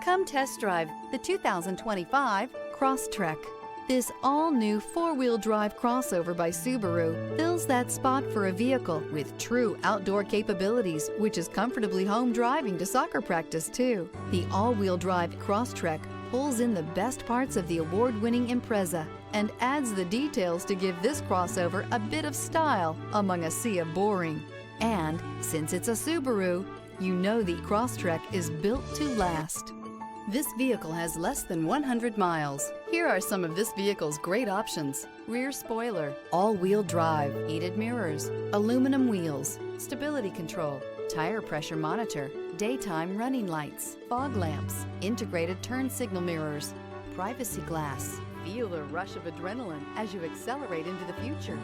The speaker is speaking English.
Come test drive the 2025 Crosstrek. This all-new four-wheel drive crossover by Subaru fills that spot for a vehicle with true outdoor capabilities, which is comfortably home driving to soccer practice too. The all-wheel drive Crosstrek pulls in the best parts of the award-winning Impreza and adds the details to give this crossover a bit of style among a sea of boring. And since it's a Subaru, you know the Crosstrek is built to last. This vehicle has less than 100 miles. Here are some of this vehicle's great options: rear spoiler, all-wheel drive, heated mirrors, aluminum wheels, stability control, tire pressure monitor, daytime running lights, fog lamps, integrated turn signal mirrors, privacy glass. Feel the rush of adrenaline as you accelerate into the future.